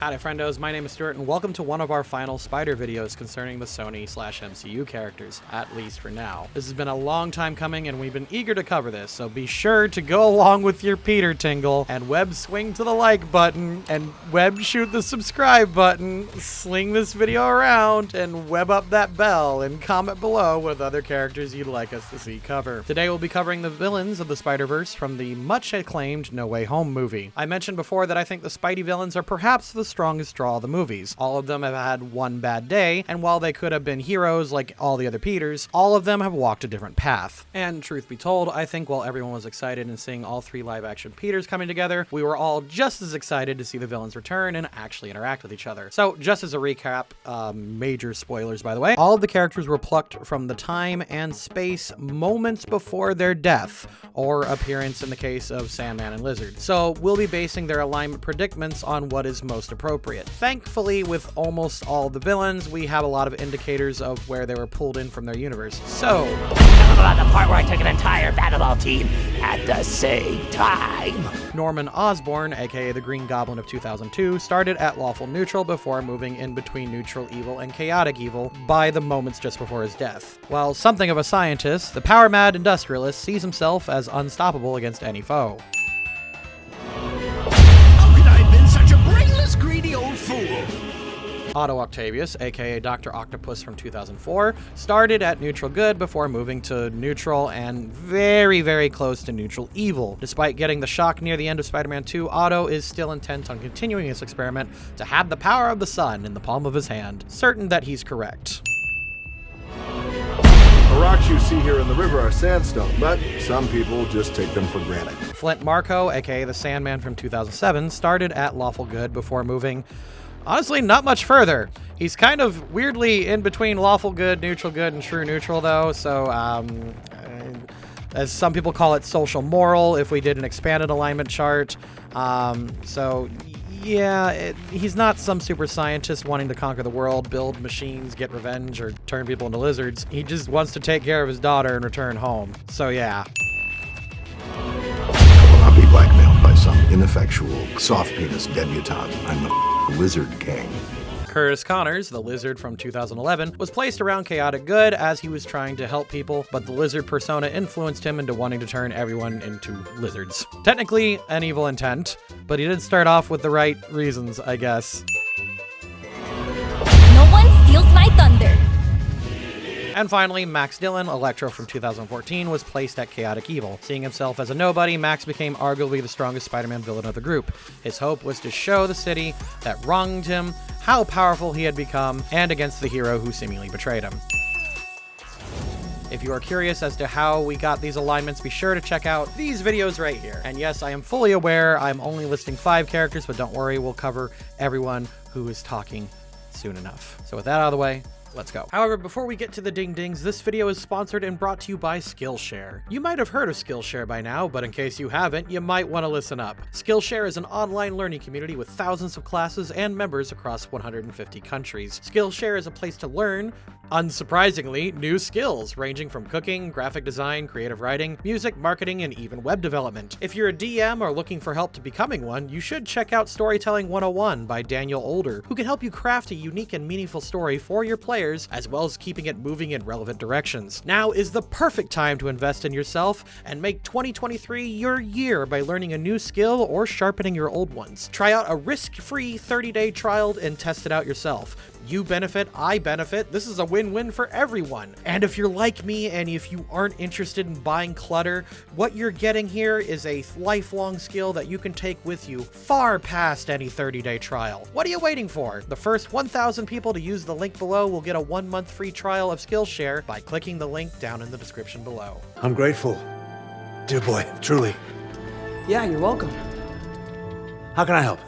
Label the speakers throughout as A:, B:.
A: Howdy friendos, my name is Stuart and welcome to one of our final Spider videos concerning the Sony/MCU characters, at least for now. This has been a long time coming and we've been eager to cover this, so be sure to go along with your Peter tingle and web swing to the like button and web shoot the subscribe button, sling this video around and web up that bell and comment below with other characters you'd like us to see cover. Today we'll be covering the villains of the Spider-Verse from the much acclaimed No Way Home movie. I mentioned before that I think the Spidey villains are perhaps the strongest draw of the movies. All of them have had one bad day, and while they could have been heroes like all the other Peters, all of them have walked a different path. And truth be told, I think while everyone was excited in seeing all three live-action Peters coming together, we were all just as excited to see the villains return and actually interact with each other. So just as a recap, major spoilers by the way, all of the characters were plucked from the time and space moments before their death, or appearance in the case of Sandman and Lizard. So we'll be basing their alignment predicaments on what is most appropriate. Thankfully, with almost all the villains, we have a lot of indicators of where they were pulled in from their universe. So,
B: tell them about the part where I took an entire battlefield team at the same time.
A: Norman Osborn, aka the Green Goblin of 2002, started at lawful neutral before moving in between neutral evil and chaotic evil by the moments just before his death. While something of a scientist, the power-mad industrialist sees himself as unstoppable against any foe.
B: Greedy old fool.
A: Otto Octavius, aka Dr. Octopus from 2004, started at neutral good before moving to neutral and very, very close to neutral evil. Despite getting the shock near the end of Spider-Man 2, Otto is still intent on continuing his experiment to have the power of the sun in the palm of his hand, certain that he's correct.
C: The rocks you see here in the river are sandstone, but some people just take them for granted.
A: Flint Marko, aka the Sandman from 2007, started at lawful good before moving, honestly, not much further. He's kind of weirdly in between lawful good, and true neutral though, so as some people call it, social moral if we did an expanded alignment chart. Yeah, he's not some super scientist wanting to conquer the world, build machines, get revenge, or turn people into lizards. He just wants to take care of his daughter and return home. So yeah.
C: I will not be blackmailed by some ineffectual, soft-penis debutante. I'm the Lizard King.
A: Curtis Connors, the Lizard from 2011, was placed around chaotic good as he was trying to help people, but the Lizard persona influenced him into wanting to turn everyone into lizards. Technically an evil intent, but he did start off with the right reasons, I guess.
D: No one steals my thunder.
A: And finally, Max Dillon, Electro from 2014, was placed at chaotic evil. Seeing himself as a nobody, Max became arguably the strongest Spider-Man villain of the group. His hope was to show the city that wronged him how powerful he had become, and against the hero who seemingly betrayed him. If you are curious as to how we got these alignments, be sure to check out these videos right here. And yes, I am fully aware I'm only listing 5 characters, but don't worry, we'll cover everyone who is talking soon enough. So with that out of the way, let's go. However, before we get to the ding-dings, this video is sponsored and brought to you by Skillshare. You might have heard of Skillshare by now, but in case you haven't, you might want to listen up. Skillshare is an online learning community with thousands of classes and members across 150 countries. Skillshare is a place to learn, unsurprisingly, new skills ranging from cooking, graphic design, creative writing, music, marketing, and even web development. If you're a DM or looking for help to becoming one, you should check out Storytelling 101 by Daniel Older, who can help you craft a unique and meaningful story for your players, as well as keeping it moving in relevant directions. Now is the perfect time to invest in yourself and make 2023 your year by learning a new skill or sharpening your old ones. Try out a risk-free 30-day trial and test it out yourself. You benefit, I benefit. This is a win-win for everyone. And if you're like me and if you aren't interested in buying clutter, what you're getting here is a lifelong skill that you can take with you far past any 30-day trial. What are you waiting for? The first 1,000 people to use the link below will get a 1-month free trial of Skillshare by clicking the link down in the description below.
C: I'm grateful, dear boy, truly.
E: Yeah, you're welcome.
C: How can I help?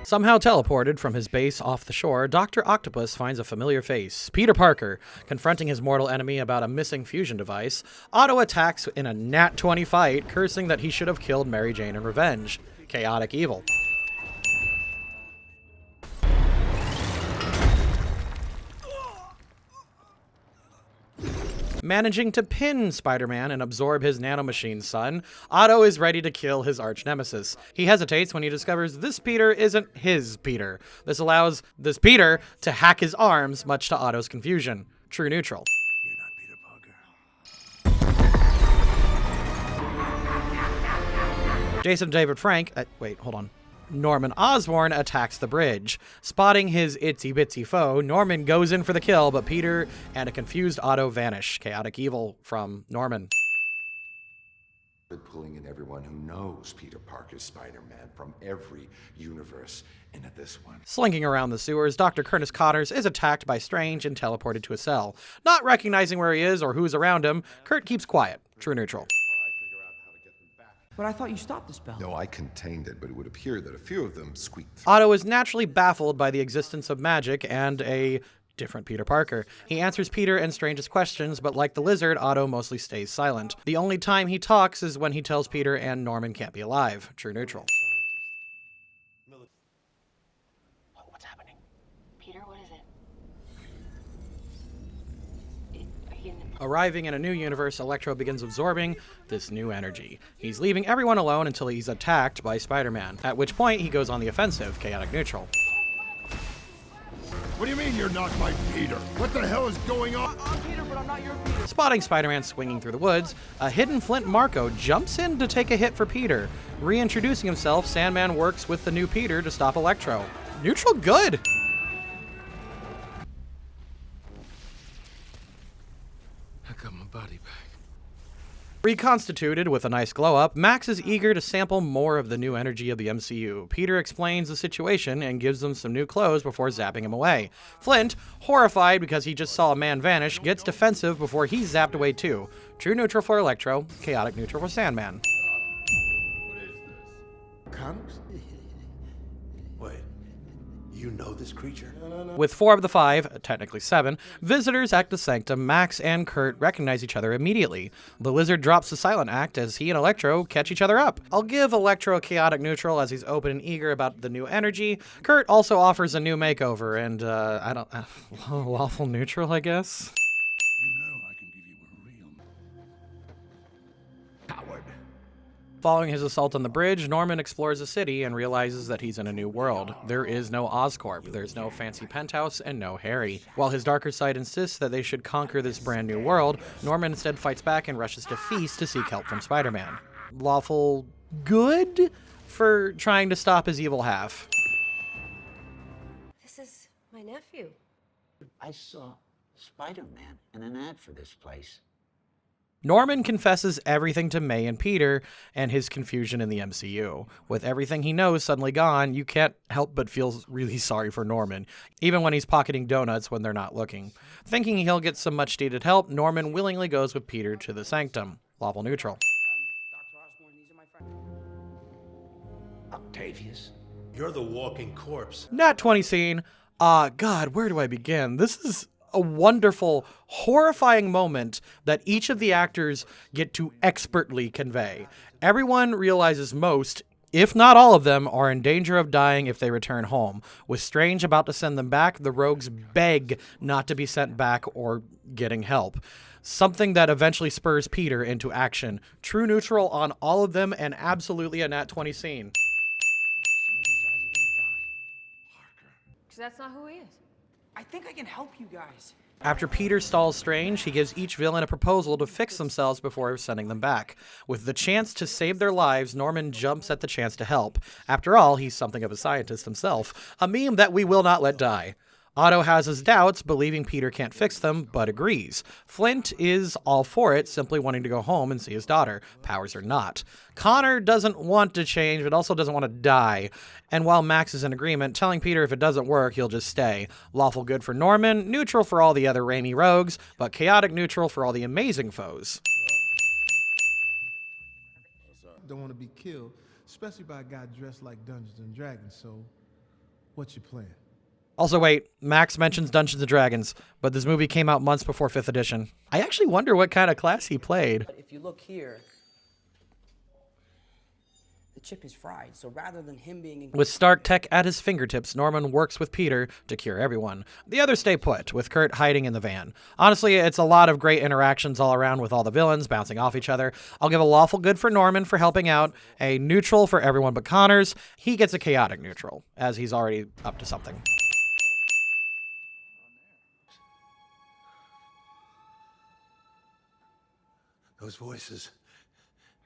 A: Somehow teleported from his base off the shore, Dr. Octopus finds a familiar face, Peter Parker. Confronting his mortal enemy about a missing fusion device, Otto attacks in a nat 20 fight, cursing that he should have killed Mary Jane in revenge. Chaotic evil. Managing to pin Spider-Man and absorb his nanomachine's son, Otto is ready to kill his arch-nemesis. He hesitates when he discovers this Peter isn't his Peter. This allows this Peter to hack his arms, much to Otto's confusion. True neutral. Jason David Frank, Norman Osborn attacks the bridge. Spotting his itsy-bitsy foe, Norman goes in for the kill, but Peter and a confused Otto vanish. Chaotic evil from Norman.
C: Pulling in everyone who knows Peter Parker's Spider-Man from every universe into this one.
A: Slinking around the sewers, Dr. Curtis Connors is attacked by Strange and teleported to a cell. Not recognizing where he is or who's around him, Kurt keeps quiet. True neutral.
E: But I thought you stopped the spell.
C: No, I contained it, but it would appear that a few of them squeaked through.
A: Otto is naturally baffled by the existence of magic and a different Peter Parker. He answers Peter and Strange's questions, but like the lizard, Otto mostly stays silent. The only time he talks is when he tells Peter and Norman can't be alive. True neutral.
F: What's happening? Peter, what is it?
A: Arriving in a new universe, Electro begins absorbing this new energy. He's leaving everyone alone until he's attacked by Spider-Man, at which point he goes on the offensive. Chaotic neutral.
G: What do you mean you're not my Peter? What the hell is going on?
E: I'm Peter, but I'm not your Peter.
A: Spotting Spider-Man swinging through the woods, a hidden Flint Marco jumps in to take a hit for Peter. Reintroducing himself, Sandman works with the new Peter to stop Electro. Neutral good!
G: I got my body back.
A: Reconstituted with a nice glow-up, Max is eager to sample more of the new energy of the MCU. Peter explains the situation and gives them some new clothes before zapping him away. Flint, horrified because he just saw a man vanish, gets defensive before he's zapped away too. True neutral for Electro, chaotic neutral for Sandman.
G: What is this?
C: Comics? Wait, you know this creature?
A: With 4 of the 5, technically 7, visitors at the Sanctum, Max and Kurt recognize each other immediately. The lizard drops the silent act as he and Electro catch each other up. I'll give Electro a chaotic neutral as he's open and eager about the new energy. Kurt also offers a new makeover and, lawful neutral, I guess?
G: You know I can give you a real coward.
A: Following his assault on the bridge, Norman explores the city and realizes that he's in a new world. There is no Oscorp, there's no fancy penthouse, and no Harry. While his darker side insists that they should conquer this brand new world, Norman instead fights back and rushes to Feast to seek help from Spider-Man. Lawful good for trying to stop his evil half.
D: This is my nephew.
H: I saw Spider-Man in an ad for this place.
A: Norman confesses everything to May and Peter and his confusion in the MCU. With everything he knows suddenly gone, you can't help but feel really sorry for Norman, even when he's pocketing donuts when they're not looking. Thinking he'll get some much-needed help, Norman willingly goes with Peter to the Sanctum. Lawful neutral.
E: Dr. Osborn, these are my friends.
H: Octavius?
G: You're the walking corpse.
A: Nat 20 scene. God, where do I begin? This is a wonderful, horrifying moment that each of the actors get to expertly convey. Everyone realizes most, if not all of them, are in danger of dying if they return home. With Strange about to send them back, the rogues beg not to be sent back or getting help. Something that eventually spurs Peter into action. True neutral on all of them and absolutely a Nat 20 scene.
D: Because that's not who he is.
E: I think I can help you guys.
A: After Peter stalls Strange, he gives each villain a proposal to fix themselves before sending them back. With the chance to save their lives, Norman jumps at the chance to help. After all, he's something of a scientist himself, a meme that we will not let die. Otto has his doubts, believing Peter can't fix them, but agrees. Flint is all for it, simply wanting to go home and see his daughter, powers or not. Connor doesn't want to change, but also doesn't want to die. And while Max is in agreement, telling Peter if it doesn't work, he'll just stay. Lawful good for Norman, neutral for all the other rainy rogues, but chaotic neutral for all the amazing foes.
I: Don't want to be killed, especially by a guy dressed like Dungeons and Dragons, so what's your plan?
A: Also, wait, Max mentions Dungeons & Dragons, but this movie came out months before 5th edition. I actually wonder what kind of class he played.
E: But if you look here, The chip is fried, so rather than him being in...
A: With Stark tech at his fingertips, Norman works with Peter to cure everyone. The others stay put, with Kurt hiding in the van. Honestly, it's a lot of great interactions all around with all the villains bouncing off each other. I'll give a lawful good for Norman for helping out, a neutral for everyone but Connors. He gets a chaotic neutral, as he's already up to something.
G: Those voices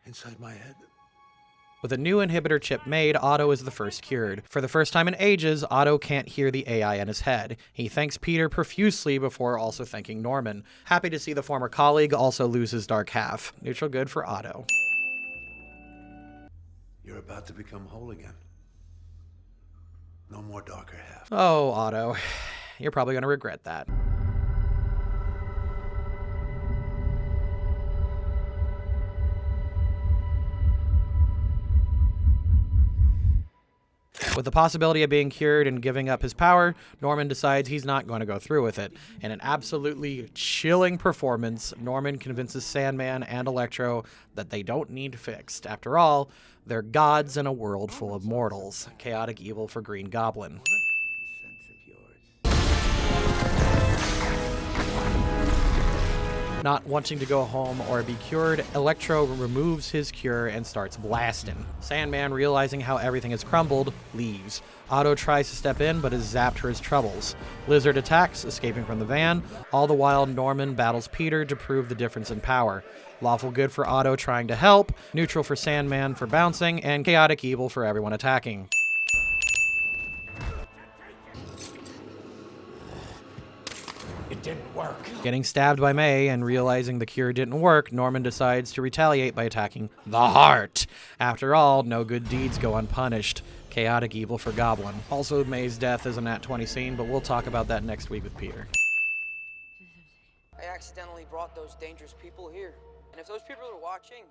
G: inside my head.
A: With a new inhibitor chip made, Otto is the first cured. For the first time in ages, Otto can't hear the AI in his head. He thanks Peter profusely before also thanking Norman. Happy to see the former colleague also lose his dark half. Neutral good for Otto.
G: You're about to become whole again. No more darker half.
A: Oh, Otto. You're probably going to regret that. With the possibility of being cured and giving up his power, Norman decides he's not going to go through with it. In an absolutely chilling performance, Norman convinces Sandman and Electro that they don't need fixed. After all, they're gods in a world full of mortals. Chaotic evil for Green Goblin. Not wanting to go home or be cured, Electro removes his cure and starts blasting. Sandman, realizing how everything has crumbled, leaves. Otto tries to step in, but is zapped for his troubles. Lizard attacks, escaping from the van. All the while, Norman battles Peter to prove the difference in power. Lawful good for Otto trying to help, neutral for Sandman for bouncing, and chaotic evil for everyone attacking.
B: It didn't work.
A: Getting stabbed by May and realizing the cure didn't work, Norman decides to retaliate by attacking the heart. After all, no good deeds go unpunished. Chaotic evil for Goblin. Also, May's death is a nat 20 scene, but we'll talk about that next week with Peter.
E: I accidentally brought those dangerous people here. And if those people are watching,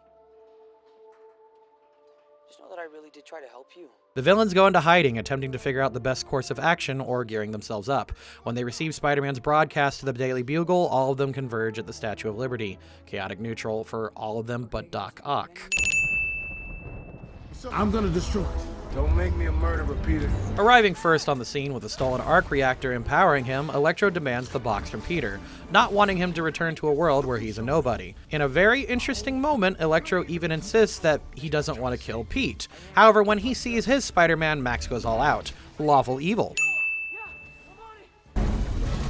E: just know that I really did try to help you.
A: The villains go into hiding, attempting to figure out the best course of action or gearing themselves up. When they receive Spider-Man's broadcast to the Daily Bugle, all of them converge at the Statue of Liberty. Chaotic neutral for all of them but Doc Ock.
I: I'm gonna destroy it.
G: Don't make me a murderer, Peter.
A: Arriving first on the scene with a stolen arc reactor empowering him, Electro demands the box from Peter, not wanting him to return to a world where he's a nobody. In a very interesting moment, Electro even insists that he doesn't want to kill Pete. However, when he sees his Spider-Man, Max goes all out. Lawful evil.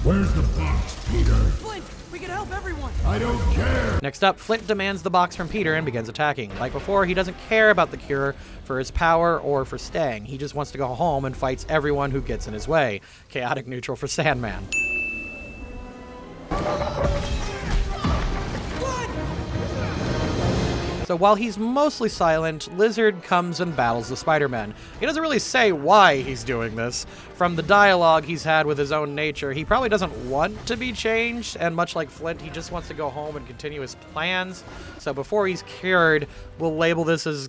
G: Where's the box, Peter?
E: Flint, we can help everyone.
G: I don't care.
A: Next up, Flint demands the box from Peter and begins attacking. Like before, he doesn't care about the cure for his power or for staying. He just wants to go home and fights everyone who gets in his way. Chaotic neutral for Sandman. So while he's mostly silent, Lizard comes and battles the Spider-Man. He doesn't really say why he's doing this. From the dialogue he's had with his own nature, he probably doesn't want to be changed, and much like Flint, he just wants to go home and continue his plans. So before he's cured, we'll label this as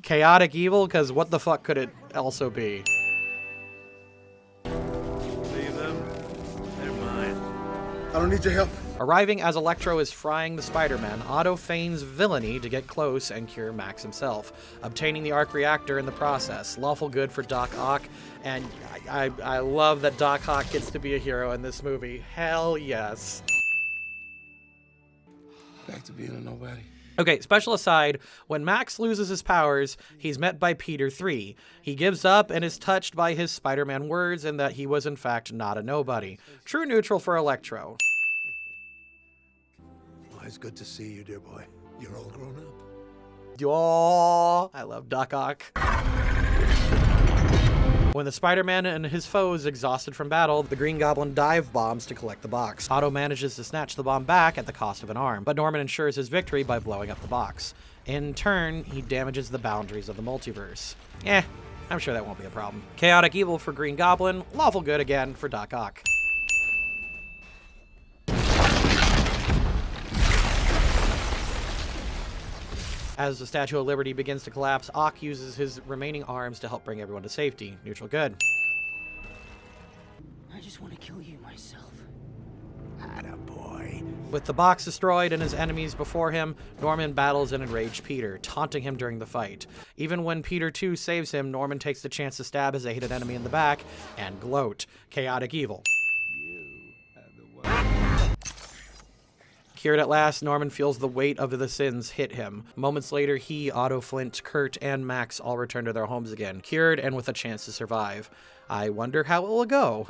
A: chaotic evil, because what the fuck could it also be?
G: Leave them. They're mine.
I: I don't need your help.
A: Arriving as Electro is frying the Spider-Man, Otto feigns villainy to get close and cure Max himself, obtaining the arc reactor in the process. Lawful good for Doc Ock, and I love that Doc Ock gets to be a hero in this movie. Hell yes.
G: Back to being a nobody.
A: Okay, special aside, when Max loses his powers, he's met by Peter 3. He gives up and is touched by his Spider-Man words and that he was in fact not a nobody. True neutral for Electro.
G: It's good to see you, dear boy. You're all grown up.
A: Oh, I love Doc Ock. When the Spider-Man and his foes exhausted from battle, the Green Goblin dive bombs to collect the box. Otto manages to snatch the bomb back at the cost of an arm, but Norman ensures his victory by blowing up the box. In turn, he damages the boundaries of the multiverse. I'm sure that won't be a problem. Chaotic evil for Green Goblin, lawful good again for Doc Ock. As the Statue of Liberty begins to collapse, Ock uses his remaining arms to help bring everyone to safety. Neutral good.
E: I just want to kill you myself.
G: Attaboy.
A: With the box destroyed and his enemies before him, Norman battles an enraged Peter, taunting him during the fight. Even when Peter 2 saves him, Norman takes the chance to stab his hated enemy in the back and gloat. Chaotic evil. Cured at last, Norman feels the weight of the sins hit him. Moments later, he, Otto, Flint, Kurt, and Max all return to their homes again, cured and with a chance to survive. I wonder how it will go.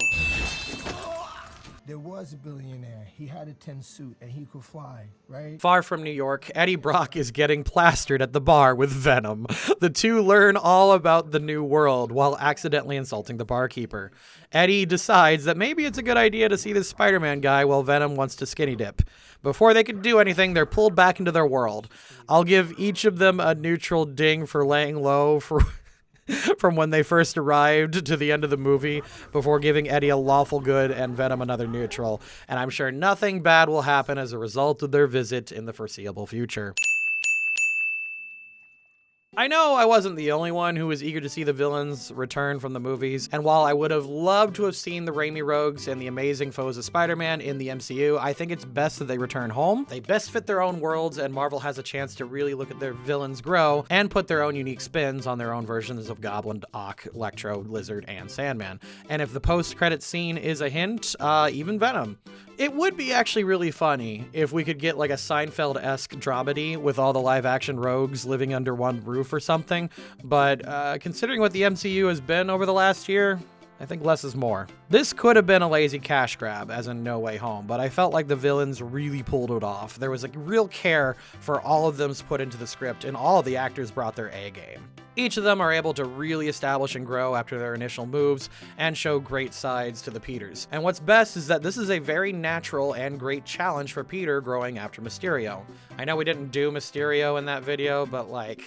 J: There was a billionaire. He had a tin suit and he could fly, right?
A: Far from New York, Eddie Brock is getting plastered at the bar with Venom. The two learn all about the new world while accidentally insulting the barkeeper. Eddie decides that maybe it's a good idea to see this Spider-Man guy while Venom wants to skinny dip. Before they can do anything, they're pulled back into their world. I'll give each of them a neutral ding for laying low from when they first arrived to the end of the movie, before giving Eddie a lawful good and Venom another neutral. And I'm sure nothing bad will happen as a result of their visit in the foreseeable future. I know I wasn't the only one who was eager to see the villains return from the movies, and while I would have loved to have seen the Raimi rogues and the amazing foes of Spider-Man in the MCU, I think it's best that they return home. They best fit their own worlds, and Marvel has a chance to really look at their villains grow and put their own unique spins on their own versions of Goblin, Ock, Electro, Lizard, and Sandman. And if the post-credits scene is a hint, even Venom. It would be actually really funny if we could get like a Seinfeld-esque dramedy with all the live-action rogues living under one roof or something, but considering what the MCU has been over the last year, I think less is more. This could have been a lazy cash grab, as in No Way Home, but I felt like the villains really pulled it off. There was like real care for all of them put into the script, and all of the actors brought their A game. Each of them are able to really establish and grow after their initial moves and show great sides to the Peters. And what's best is that this is a very natural and great challenge for Peter growing after Mysterio. I know we didn't do Mysterio in that video, but like,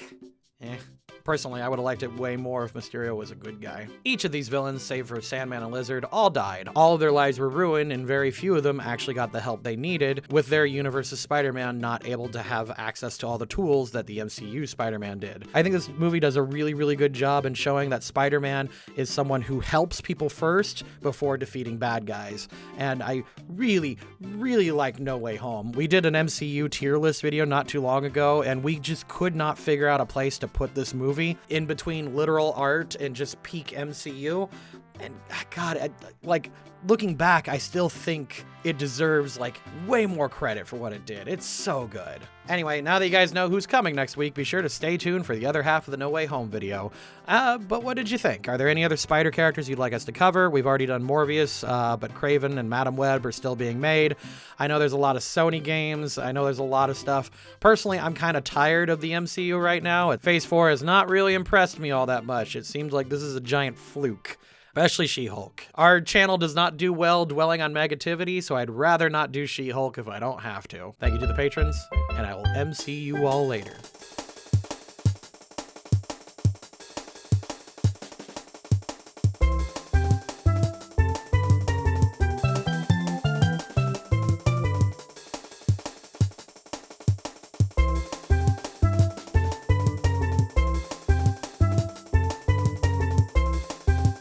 A: Personally, I would have liked it way more if Mysterio was a good guy. Each of these villains, save for Sandman and Lizard, all died. All of their lives were ruined, and very few of them actually got the help they needed, with their universe's Spider-Man not able to have access to all the tools that the MCU Spider-Man did. I think this movie does a really, really good job in showing that Spider-Man is someone who helps people first before defeating bad guys. And I really, really like No Way Home. We did an MCU tier list video not too long ago, and we just could not figure out a place to put this movie in between literal art and just peak MCU. And God, like looking back, I still think it deserves like way more credit for what it did. It's so good. Anyway, now that you guys know who's coming next week, be sure to stay tuned for the other half of the No Way Home video. But what did you think? Are there any other Spider characters you'd like us to cover? We've already done Morbius, but Craven and Madam Web are still being made. I know there's a lot of Sony games. I know there's a lot of stuff. Personally, I'm kind of tired of the MCU right now. Phase 4 has not really impressed me all that much. It seems like this is a giant fluke. Especially She-Hulk. Our channel does not do well dwelling on negativity, so I'd rather not do She-Hulk if I don't have to. Thank you to the patrons, and I will MC you all later.